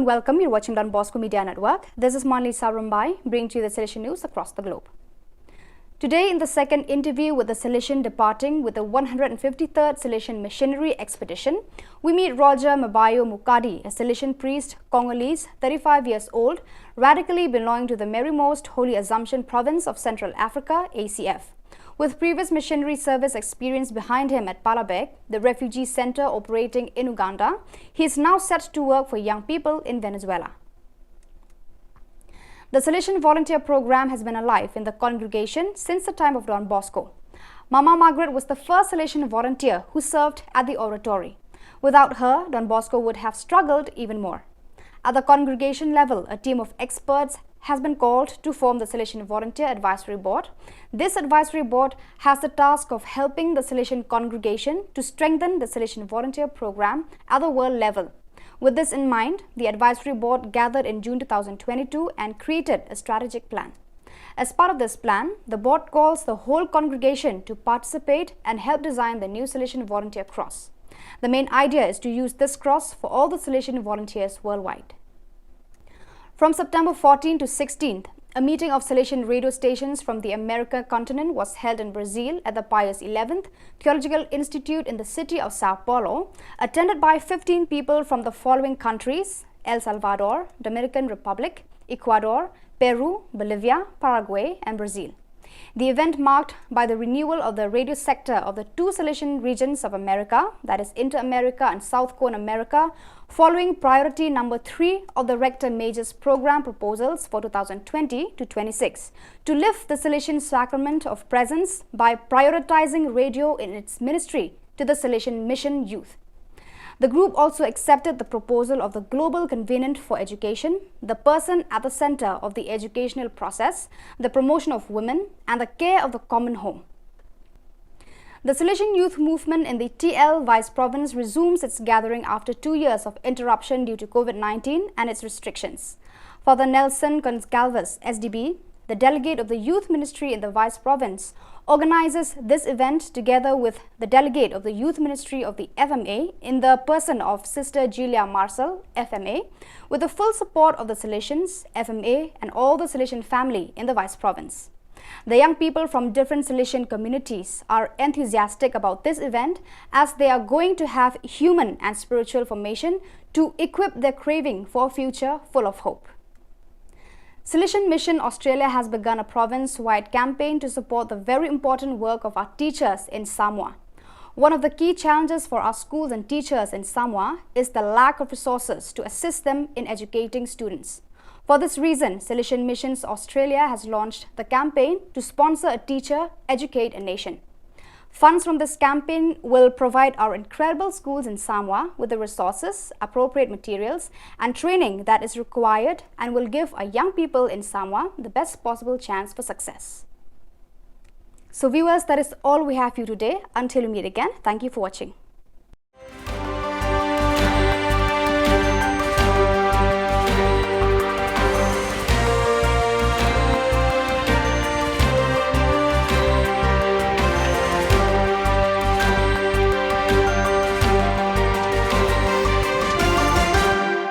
and welcome. You're watching Don Bosco Media Network. This is Manlisa Rumbai, bringing to you the Salesian news across the globe. Today, in the second interview with the Salesian departing with the 153rd Salesian Missionary Expedition, we meet Roger Mabayo Mukadi, a Salesian priest, Congolese, 35 years old, radically belonging to the Merimost Holy Assumption Province of Central Africa, ACF. With previous missionary service experience behind him at Palabek, the refugee center operating in Uganda, he is now set to work for young people in Venezuela. The Salesian volunteer program has been alive in the congregation since the time of Don Bosco. Mama Margaret was the first Salesian volunteer who served at the oratory. Without her, Don Bosco would have struggled even more. At the congregation level, a team of experts has been called to form the Salesian Volunteer Advisory Board. This advisory board has the task of helping the Salesian congregation to strengthen the Salesian volunteer program at the world level. With this in mind, the advisory board gathered in June 2022 and created a strategic plan. As part of this plan, the board calls the whole congregation to participate and help design the new Salesian Volunteer Cross. The main idea is to use this cross for all the Salesian volunteers worldwide. From September 14 to 16th, a meeting of Salesian radio stations from the American continent was held in Brazil at the Pius XI Theological Institute in the city of Sao Paulo, attended by 15 people from the following countries: El Salvador, Dominican Republic, Ecuador, Peru, Bolivia, Paraguay, and Brazil. The event marked by the renewal of the radio sector of the two Salesian regions of America, that is Inter-America and South Cone America, following priority number 3 of the Rector Major's program proposals for 2020 to 26, to lift the Salesian sacrament of presence by prioritizing radio in its ministry to the Salesian mission youth. The group also accepted the proposal of the Global Covenant for Education, the person at the center of the educational process, the promotion of women, and the care of the common home. The Salesian Youth Movement in the TL Vice Province resumes its gathering after 2 years of interruption due to COVID-19 and its restrictions. Father Nelson Gonçalves, SDB, the delegate of the Youth Ministry in the Vice Province, organizes this event together with the delegate of the Youth Ministry of the FMA in the person of Sister Julia Marcel, FMA, with the full support of the Salesians, FMA, and all the Salesian family in the Vice Province. The young people from different Salesian communities are enthusiastic about this event as they are going to have human and spiritual formation to equip their craving for a future full of hope. Salesian Mission Australia has begun a province-wide campaign to support the very important work of our teachers in Samoa. One of the key challenges for our schools and teachers in Samoa is the lack of resources to assist them in educating students. For this reason, Salesian Missions Australia has launched the campaign to sponsor a teacher, educate a nation. Funds from this campaign will provide our incredible schools in Samoa with the resources, appropriate materials, and training that is required, and will give our young people in Samoa the best possible chance for success. So viewers, that is all we have for you today. Until we meet again, thank you for watching.